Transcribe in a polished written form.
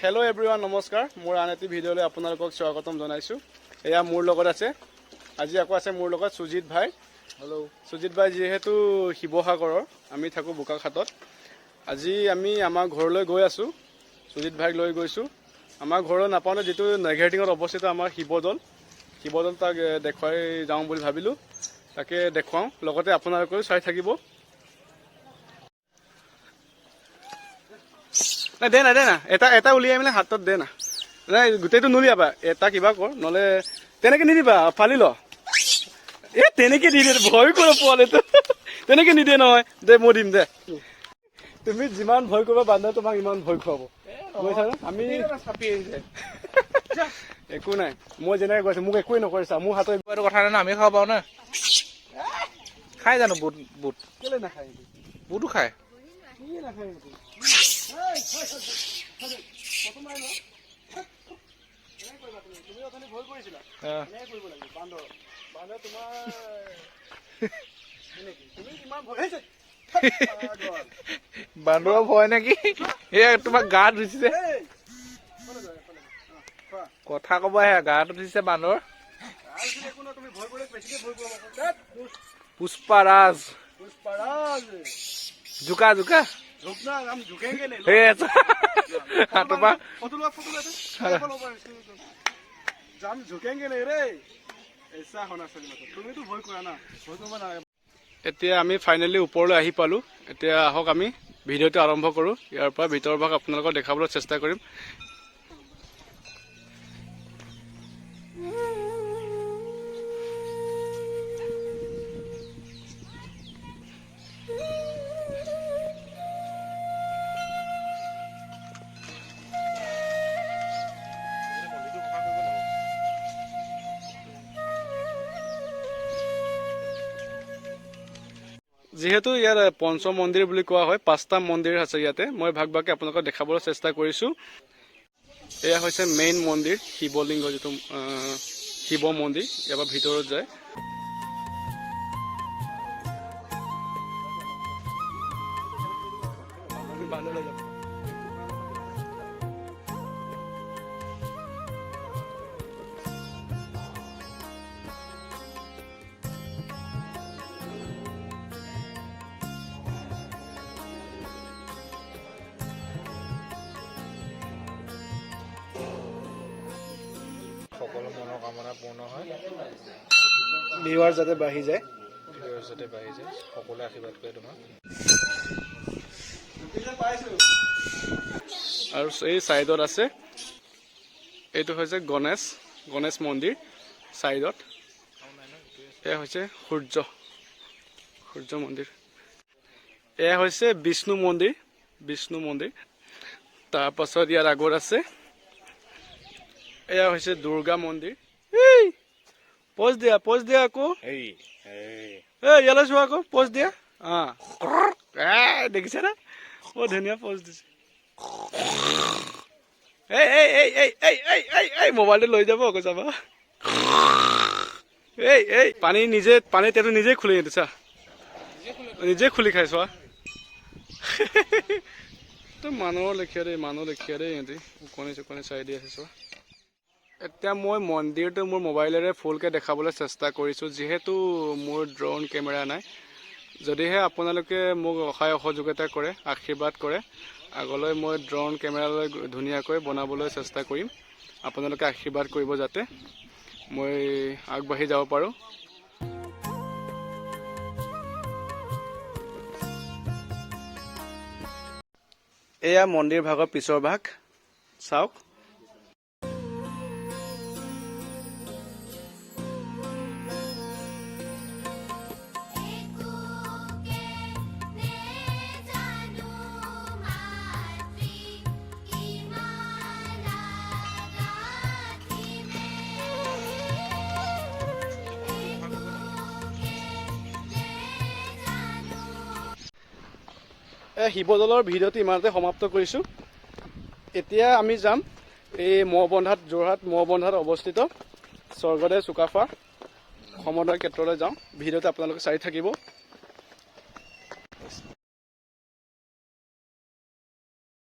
Hello' everyone, নমস্কাৰ। মোৰ আন এটি ভিডিঅ'লৈ আপোনালোকক স্বাগতম জনাইছোঁ। এয়া মোৰ লগত আছে, আজি আকৌ আছে মোৰ লগত সুজিত ভাই। হেল্ল' সুজিত ভাই যিহেতু শিৱসাগৰৰ, আমি থাকোঁ বোকাখাটত। আজি আমি আমাৰ ঘৰলৈ গৈ আছোঁ, সুজিত ভাইক লৈ গৈছোঁ। আমাৰ ঘৰলৈ নাপাওঁতে যিটো নেঘেৰটিঙত অৱস্থিত আমাৰ শিৱদৌল তাক দেখুৱাই যাওঁ বুলি ভাবিলোঁ। তাকে দেখুৱাওঁ, লগতে আপোনালোকেও চাই থাকিব। নাই দে না এটা উলিয়াই মেলি হাতত দে না। নাই গোটেইটো নুলিয়াবা, এটা কিবা কৰ, নহ'লে তেনেকৈ নিদিবা, ফালি ল। তেনেকৈ দি দে, ভয় কৰে পোৱালিটো। তেনেকৈ নিদিয়ে নহয়, দে মই দিম দে। তুমি যিমান ভয় কৰিবা বান্ধে তোমাক ইমান ভয় খুৱাব, বুজিছানে? আমি একো নাই, মই যেনেকৈ কৈছোঁ মোক একোৱেই নকৰিছা। মোৰ হাতত এইটো কথা নাই, আমি খাব পাৰোঁ না। খাই জানো বুট? বুট কেলৈ নাখায়? বুটো খায়। নাখায় তুমি অথনি ভয় কৰিছিলা, কৰিব লাগিব। বান্দৰ তোমাৰ তুমি কিমান ভয় হৈছে? বান্দৰৰ ভয় নেকি? এয়া তোমাক গাত উঠিছে, কথা ক'ব আহে, গাত উঠিছে বান্দৰ। পুষ্পাৰাজ জোকা জোকা এতিয়া আমি ফাইনেলি ওপৰলৈ আহি পালোঁ। এতিয়া আহক আমি ভিডিঅ'টো আৰম্ভ কৰোঁ। ইয়াৰ পৰা ভিতৰৰ ভাগ আপোনালোকক দেখাবলৈ চেষ্টা কৰিম। যিহেতু ইয়াৰ পঞ্চ মন্দিৰ বুলি কোৱা হয়, 5টা মন্দিৰ আছে ইয়াতে। মই ভাগ ভাগকৈ আপোনালোকক দেখাবলৈ চেষ্টা কৰিছোঁ। এয়া হৈছে মেইন মন্দিৰ, শিৱলিংগ, যিটো শিৱ মন্দিৰ। ইয়াৰ পৰা ভিতৰত যায়। সকলো মনৰ কামনা পূৰ্ণ হয়, ভিউৱাৰ যাতে বাঢ়ি যায়, সকলোৱে আশীৰ্বাদ কৰে তোমাক। আৰু এই ছাইডত আছে, এইটো হৈছে গণেশ মন্দিৰ ছাইডত। এয়া হৈছে সূৰ্য মন্দিৰ। এয়া হৈছে বিষ্ণু মন্দিৰ। তাৰপাছত ইয়াৰ আগত আছে, এয়া হৈছে দুৰ্গা মন্দিৰ। পজ দিয়া আকৌ, ইয়ালৈ চোৱা আকৌ, পজ দিয়া। দেখিছে না, বৰ ধুনীয়া পজ দিছে। মোবাইলটো লৈ যাব আকৌ, চাবা। পানী টেপটো নিজে খুলি দিছা, নিজে খুলি খাই চোৱা। মানুহৰ লেখীয়া দেই, সিহঁতি উকনি চাই দি আছে চোৱা। এতিয়া মই মন্দিৰটো মোৰ মোবাইলেৰে ফুলকৈ দেখাবলৈ চেষ্টা কৰিছোঁ, যিহেতু মোৰ ড্ৰোন কেমেৰা নাই। যদিহে আপোনালোকে মোক সহায় সহযোগিতা কৰে, আশীৰ্বাদ কৰে, আগলৈ মই ড্ৰোন কেমেৰালৈ ধুনীয়াকৈ বনাবলৈ চেষ্টা কৰিম। আপোনালোকে আশীৰ্বাদ কৰিব যাতে মই আগবাঢ়ি যাব পাৰোঁ। এয়া মন্দিৰ ভাগৰ পিছৰ ভাগ, চাওক। শিৱদৌলৰ ভিডিঅ'টো ইমানতে সমাপ্ত কৰিছোঁ। এতিয়া আমি যাম এই যোৰহাট মহবন্ধাত অৱস্থিত স্বৰ্গদেৱ চুকাফা সমদয় ক্ষেত্ৰলৈ যাওঁ। ভিডিঅ'টো আপোনালোকে চাই থাকিব।